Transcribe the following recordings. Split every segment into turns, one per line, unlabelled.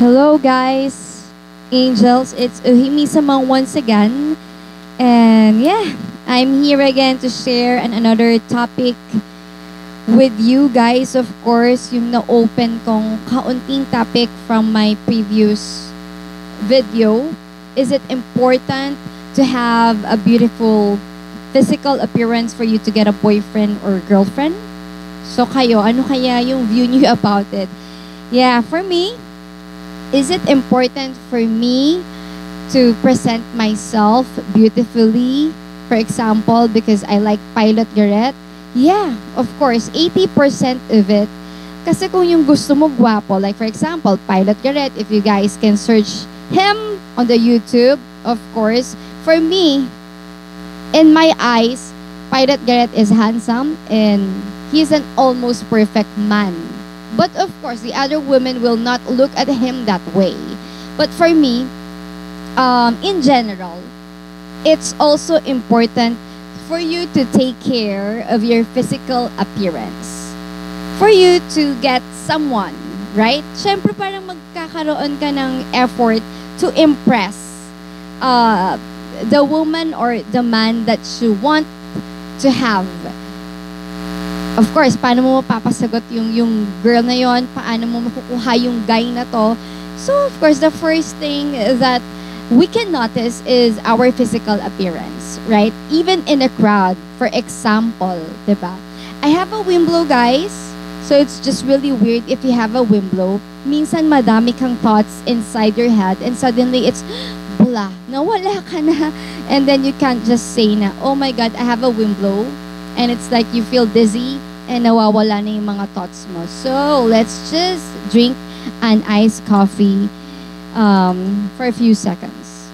Hello guys, angels, it's Uhimi Samang once again. And yeah, I'm here again to share another topic with you guys. Of course, yung na-open kong kaunting topic from my previous video. Is it important to have a beautiful physical appearance for you to get a boyfriend or girlfriend? So kayo, ano kaya yung view niyo about it? Yeah, for me, is it important for me to present myself beautifully? For example, because I like Pilot Garrett? Yeah, of course, 80% of it. Kasi kung yung gusto mo gwapo, like for example, Pilot Garrett, if you guys can search him on the YouTube, of course, for me, in my eyes, Pilot Garrett is handsome and he's an almost perfect man. But of course, the other women will not look at him that way. But for me, in general, it's also important for you to take care of your physical appearance. For you to get someone, right? Siyempre parang magkakaroon ka ng effort to impress the woman or the man that you want to have. Of course, paano mo mapapasagot yung girl na yon? Paano mo makukuha yung guy na to? So, of course, the first thing that we can notice is our physical appearance, right? Even in a crowd, for example, diba? I have a wimblow, guys. So, it's just really weird if you have a wimblow. Minsan, madami kang thoughts inside your head and suddenly it's, blah, nawala ka na. And then you can't just say na, oh my God, I have a wimblow. And it's like you feel dizzy and nawawala na yung mga thoughts mo. So, let's just drink an iced coffee for a few seconds.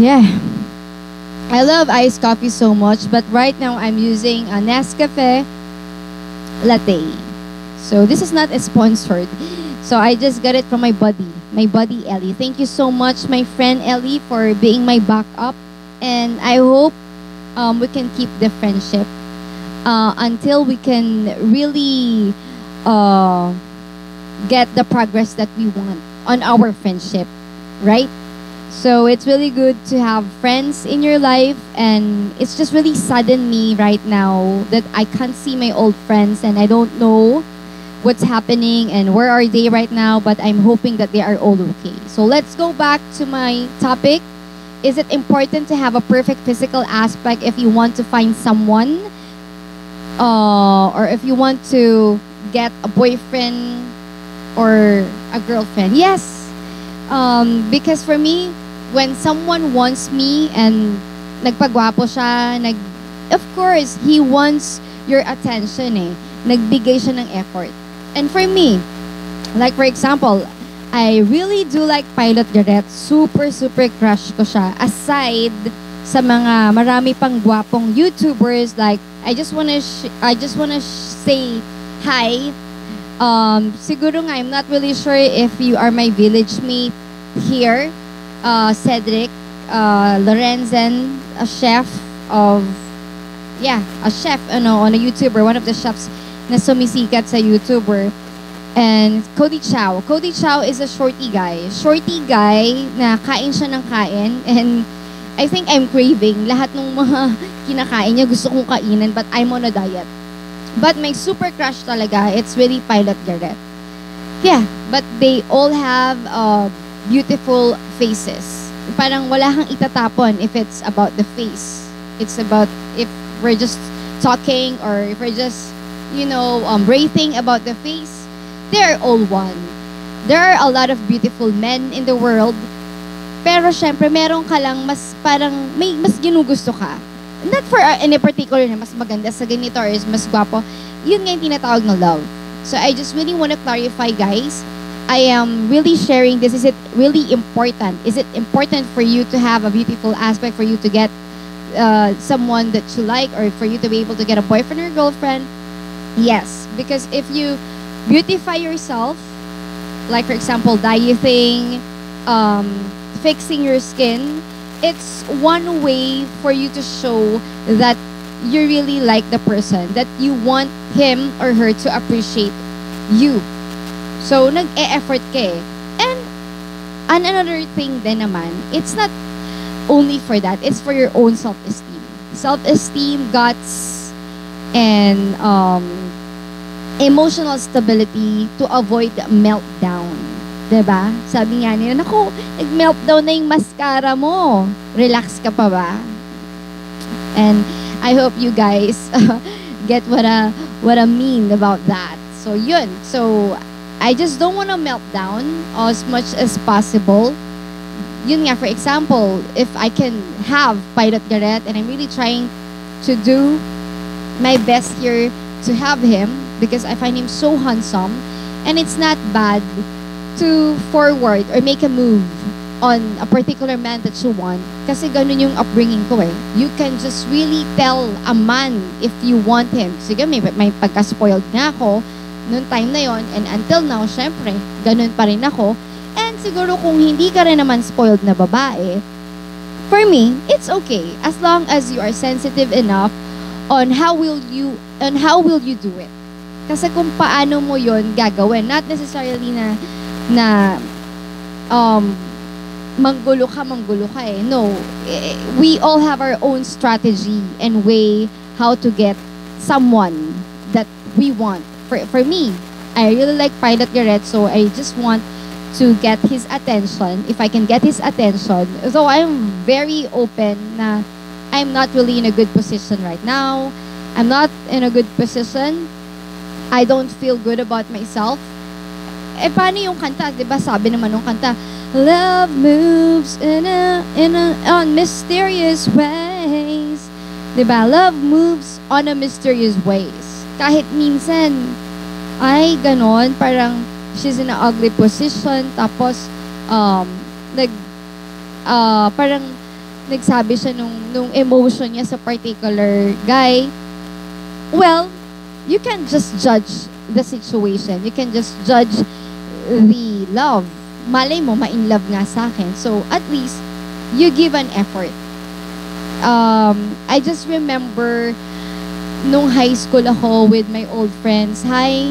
Yeah. I love iced coffee so much, but right now I'm using a Nescafe latte. So, this is not sponsored. So, I just got it from my buddy Ellie. Thank you so much, my friend Ellie, for being my backup. And I hope we can keep the friendship until we can really get the progress that we want on our friendship, right? So it's really good to have friends in your life, and it's just really saddened me right now that I can't see my old friends and I don't know what's happening and where are they right now, but I'm hoping that they are all okay. So let's go back to my topic. Is it important to have a perfect physical aspect if you want to find someone? Or if you want to get a boyfriend or a girlfriend? Yes. Because for me, when someone wants me and nagpagwapo siya, of course, he wants your attention eh. Nagbigay siya ng effort. And for me, like for example, I really do like Pilot Garrett. Super crush ko siya. Aside sa mga marami pang gwapong YouTubers, like I just wanna say hi. Siguro nga, I'm not really sure if you are my village mate here, Cedric Lorenzen, a chef, on a YouTuber, one of the chefs na sumisikat sa YouTuber. And Cody Chow. Cody Chow is a shorty guy. Shorty guy na kain siya ng kain. And I think I'm craving. Lahat ng mga kinakain niya gusto kong kainan, but I'm on a diet. But my super crush talaga, it's really Pilot Garrett. Yeah, but they all have beautiful faces. Parang wala kang itatapon if it's about the face. It's about if we're just talking or if we're just rating about the face, they're all one. There are a lot of beautiful men in the world, pero syempre meron ka lang mas ginugusto ka. Not for any particular na mas maganda sa ganito or is mas gwapo. Yun nga yung tinatawag na love. So I just really want to clarify, guys. I am really sharing this. Is it really important? Is it important for you to have a beautiful aspect, for you to get someone that you like, or for you to be able to get a boyfriend or girlfriend? Yes, because if you beautify yourself, like for example, dieting, fixing your skin, it's one way for you to show that you really like the person, that you want him or her to appreciate you. So, nag-e-effort ka eh. And another thing din naman, it's not only for that, it's for your own self-esteem. Self-esteem, guts, and emotional stability to avoid meltdown. Diba? Sabi nga nila, naku, nag-meltdown na yung mascara mo. Relax ka pa ba? And I hope you guys get what I mean about that. So, yun. So, I just don't want to melt down as much as possible. Yun nga, for example, if I can have Pilot Garrett and I'm really trying to do my best here to have him because I find him so handsome, and it's not bad to forward or make a move on a particular man that you want. Kasi ganun yung upbringing ko eh. You can just really tell a man if you want him. Sige, may pagka-spoiled na ako noong time na yon, and until now, syempre, ganun pa rin ako. And siguro kung hindi ka rin naman spoiled na babae, for me, it's okay as long as you are sensitive enough on how will you do it. Kasi kung paano mo yon gagawin, not necessarily na manggulo ka eh. No, we all have our own strategy and way how to get someone that we want. For me, I really like Pilot Garrett, so I just want to get his attention. If I can get his attention, so I'm very open na I'm not really in a good position right now. I'm not in a good position. I don't feel good about myself. Eh, paano yung kanta? Diba sabi naman ng kanta, love moves on mysterious ways. Diba? Love moves on a mysterious ways. Kahit minsan, ay, ganon, parang she's in an ugly position, tapos, parang nagsabi siya nung emotion niya sa particular guy. Well, you can just judge the situation. You can just judge the love. Malay mo, ma-in love nga sa akin. So, at least, you give an effort. I just remember nung high school ako with my old friends. Hi,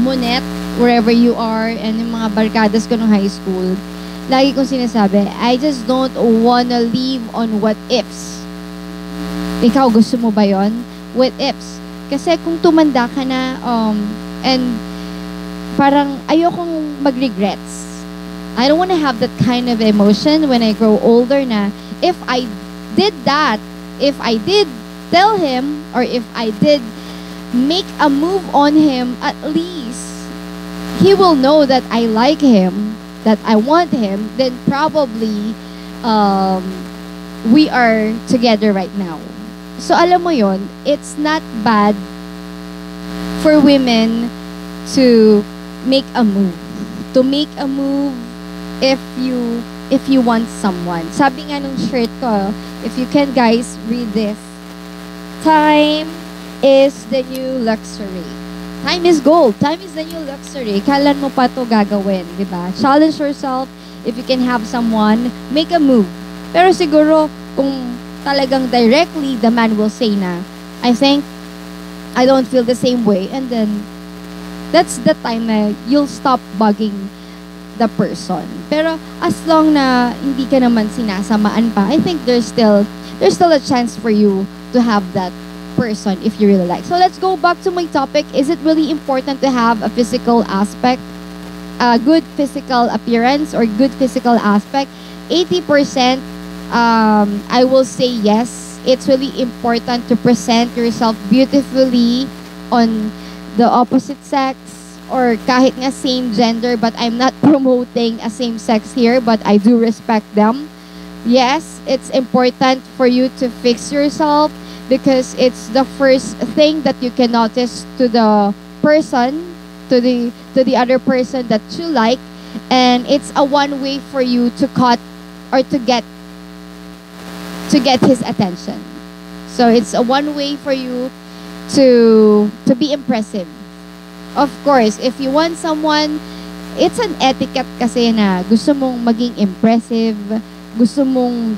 Monet, wherever you are, and yung mga barkadas ko nung high school. Lagi kong sinasabi, I just don't wanna live on what ifs. Ikaw, gusto mo ba yon? What ifs. Kasi kung tumanda ka na, and parang ayokong mag-regrets. I don't wanna have that kind of emotion when I grow older na if I did that, if I did tell him, or if I did make a move on him, at least he will know that I like him, that I want him, then probably we are together right now. So alam mo yon, it's not bad for women to make a move. To make a move if you want someone. Sabi nga nung shirt ko, if you can guys read this, time is the new luxury. Time is gold. Time is the new luxury. Kailan mo pa to gagawin, di ba? Challenge yourself. If you can have someone, make a move. Pero siguro, kung talagang directly, the man will say na, I think, I don't feel the same way. And then, that's the time na you'll stop bugging the person. Pero, as long na hindi ka naman sinasamaan pa, I think there's still a chance for you to have that person if you really like. So let's go back to my topic. Is it really important to have a physical aspect, a good physical appearance or good physical aspect? 80%, I will say yes. It's really important to present yourself beautifully on the opposite sex or kahit nga same gender, but I'm not promoting a same sex here, but I do respect them. Yes, it's important for you to fix yourself because it's the first thing that you can notice to the person, to the other person that you like, and it's a one way for you to cut or to get his attention. So it's a one way for you to be impressive. Of course, if you want someone, it's an etiquette kasi na gusto mong maging impressive, gusto mong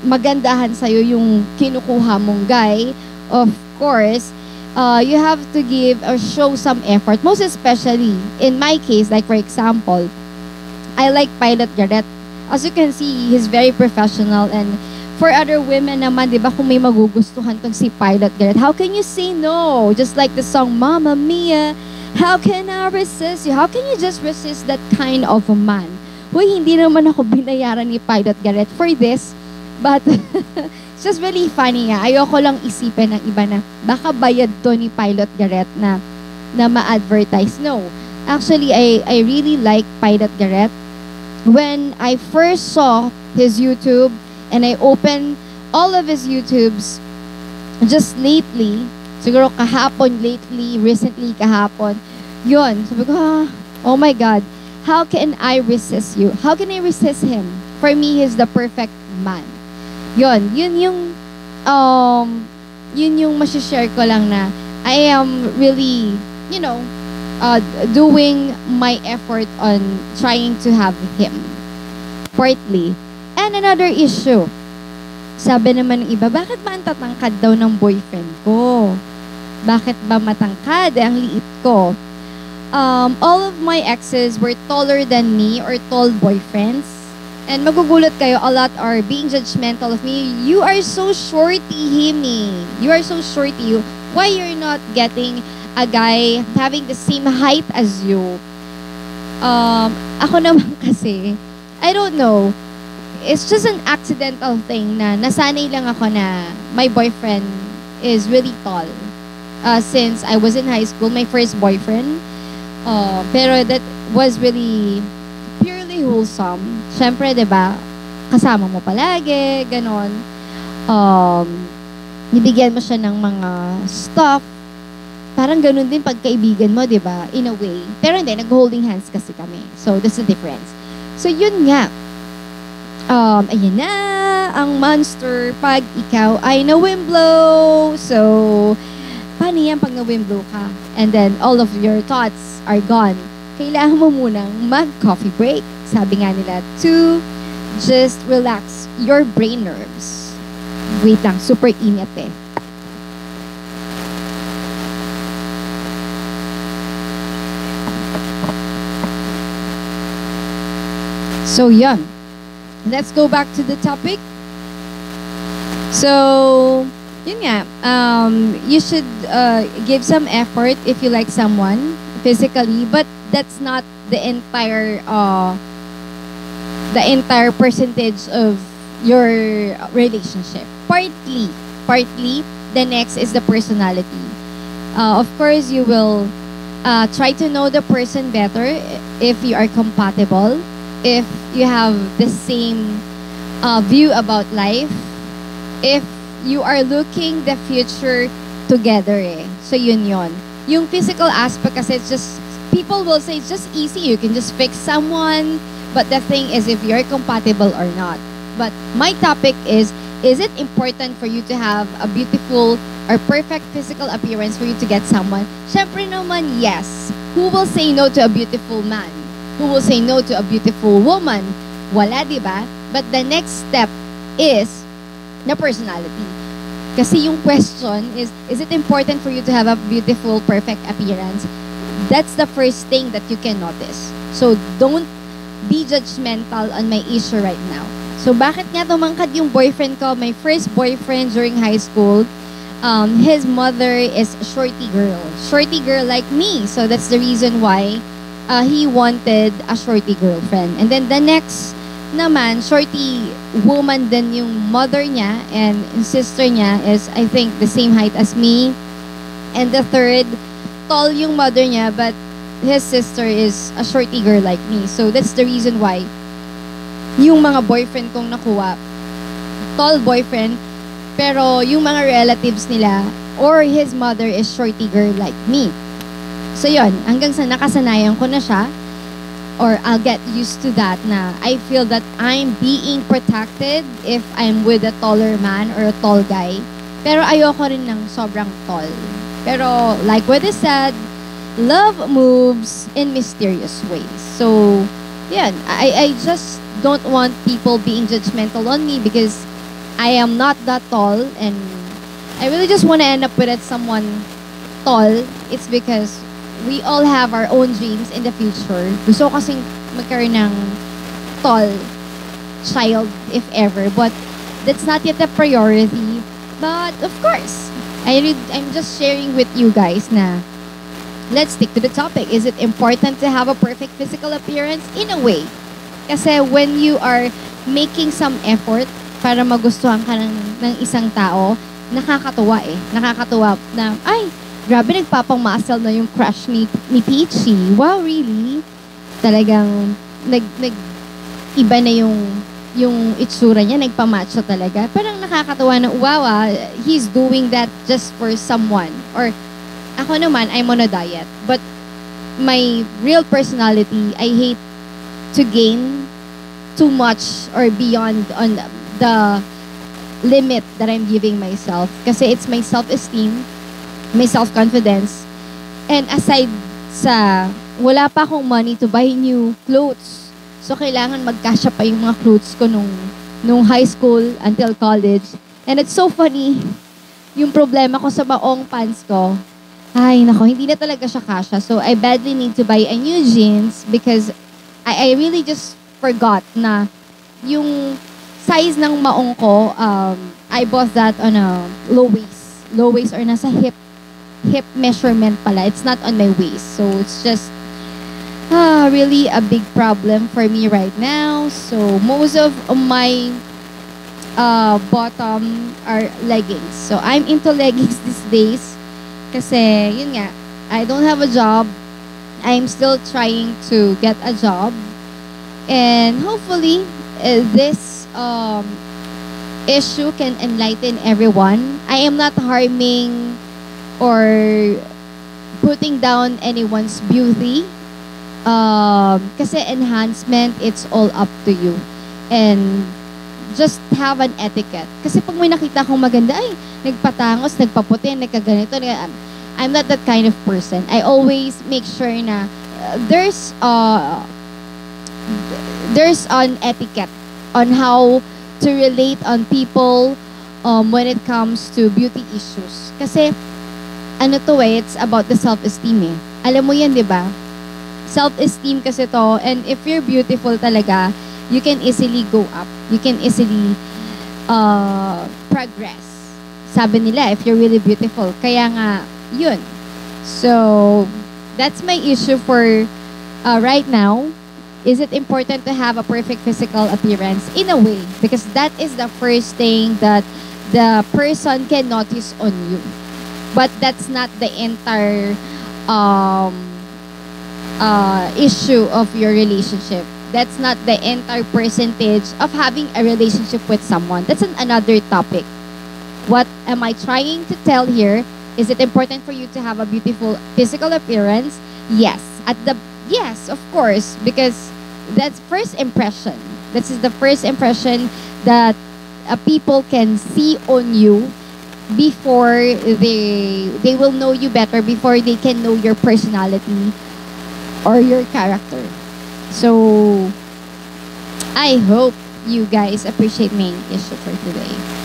magandahan sa'yo yung kinukuha mong guy, of course, you have to give or show some effort. Most especially, in my case, like for example, I like Pilot Garrett. As you can see, he's very professional, and for other women naman, di ba, kung may magugustuhan tong si Pilot Garrett, how can you say no? Just like the song, Mamma Mia, how can I resist you? How can you just resist that kind of a man? Uy, hindi naman ako binayaran ni Pilot Garrett for this, but it's just really funny nga. Ayoko lang isipin ng iba na baka bayad to ni Pilot Garrett na ma-advertise. No. Actually, I really like Pilot Garrett. When I first saw his YouTube and I opened all of his YouTubes just lately, siguro kahapon, recently kahapon, yun, sabi ko, oh my God, how can I resist you? How can I resist him? For me, he's the perfect man. Yun yung masishare ko lang na I am really, doing my effort on trying to have him. Partly. And another issue. Sabi naman ng iba, bakit ba ang tatangkad daw ng boyfriend ko? Bakit ba matangkad? Ang liit ko. All of my exes were taller than me or tall boyfriends. And magugulat kayo, a lot are being judgmental of me. You are so shorty, Himi. You are so shorty. Why you're not getting a guy having the same height as you? Ako naman kasi, I don't know. It's just an accidental thing na nasanay lang ako na my boyfriend is really tall. Since I was in high school, my first boyfriend. Pero that was really purely wholesome. Siyempre, diba, kasama mo palagi, ganon. Nibigyan mo siya ng mga stuff. Parang ganun din pagkaibigan mo, diba? In a way. Pero hindi, nag-holding hands kasi kami. So, that's the difference. So, yun nga. Ayan na, ang monster pag ikaw ay na-wimblow. So, paano yan pag na-wimblow ka? And then, all of your thoughts are gone. Kailangan mo munang mag-coffee break. Sabi nga nila, to just relax your brain nerves. Wait lang, super init eh. So, yeah. Let's go back to the topic. So, yun nga. You should give some effort if you like someone physically, but that's not the entire percentage of your relationship. Partly, the next is the personality. Of course, you will try to know the person better if you are compatible. If you have the same view about life, if you are looking the future together eh. So yun. Yung physical aspect kasi it's just, people will say it's just easy, you can just fix someone, but the thing is if you're compatible or not. But my topic is it important for you to have a beautiful or perfect physical appearance for you to get someone? Syempre naman, yes. Who will say no to a beautiful man? Who will say no to a beautiful woman? Wala, di ba? But the next step is the personality. Kasi yung question is it important for you to have a beautiful, perfect appearance? That's the first thing that you can notice. So, don't be judgmental on my issue right now. So, bakit nga tumangkad yung boyfriend ko? My first boyfriend during high school, his mother is a shorty girl like me. So, that's the reason why he wanted a shorty girlfriend. And then the next naman, shorty woman din yung mother niya, and sister niya is, I think, the same height as me. And the third, tall yung mother niya, but his sister is a shorty girl like me. So that's the reason why yung mga boyfriend kong nakuha, tall boyfriend, pero yung mga relatives nila or his mother is shorty girl like me. So yun, hanggang sa nakasanayan ko na siya, or I'll get used to that na I feel that I'm being protected if I'm with a taller man or a tall guy. Pero ayoko rin ng sobrang tall. Pero like what is said, love moves in mysterious ways. So, yan, I just don't want people being judgmental on me because I am not that tall, and I really just want to end up with someone tall. It's because we all have our own dreams in the future. Gusto ko kasing magkaroon ng tall child if ever, but that's not yet a priority. But of course, I'm just sharing with you guys na let's stick to the topic. Is it important to have a perfect physical appearance? In a way. Kasi when you are making some effort para magustuhan ka ng isang tao, nakakatuwa eh. Nakakatuwa na, ay, grabe nagpapang-muscle na yung crush ni Peachy. Wow, really? Talagang iba na yung itsura niya, nagpa-match siya talaga. Parang nakakatuwa na, wow, he's doing that just for someone. Or, ako naman, I'm on a diet. But, my real personality, I hate to gain too much or beyond on the limit that I'm giving myself. Kasi it's my self-esteem, my self-confidence. And aside sa, wala pa akong money to buy new clothes. So, kailangan magkasya pa yung mga clothes ko nung high school until college. And it's so funny, yung problema ko sa baong pants ko, ay, nako, hindi na talaga siya kasya. So, I badly need to buy a new jeans because I really just forgot na yung size ng maong ko, I bought that on a low waist. Low waist or nasa hip measurement pala. It's not on my waist. So, it's just really a big problem for me right now. So, most of my bottom are leggings. So, I'm into leggings these days. Kasi, yun nga, I don't have a job. I'm still trying to get a job. And hopefully, this issue can enlighten everyone. I am not harming or putting down anyone's beauty. Kasi enhancement, it's all up to you. And just have an etiquette. Kasi pag may nakita akong maganda, ay, nagpatangos, nagpaputi, nagkaganito, I'm not that kind of person. I always make sure na there's an etiquette on how to relate on people when it comes to beauty issues. Kasi, ano to it's about the self-esteem eh. Alam mo yan, di ba? Self-esteem kasi to, and if you're beautiful talaga, you can easily go up. You can easily progress. Sabi nila, if you're really beautiful. Kaya nga, yun. So, that's my issue for right now. Is it important to have a perfect physical appearance? In a way, because that is the first thing that the person can notice on you. But that's not the entire issue of your relationship. That's not the entire percentage of having a relationship with someone. That's another topic. What am I trying to tell here? Is it important for you to have a beautiful physical appearance? Yes. Yes, of course, because that's first impression. This is the first impression that people can see on you before they will know you better, before they can know your personality or your character. So, I hope you guys appreciate my issue for today.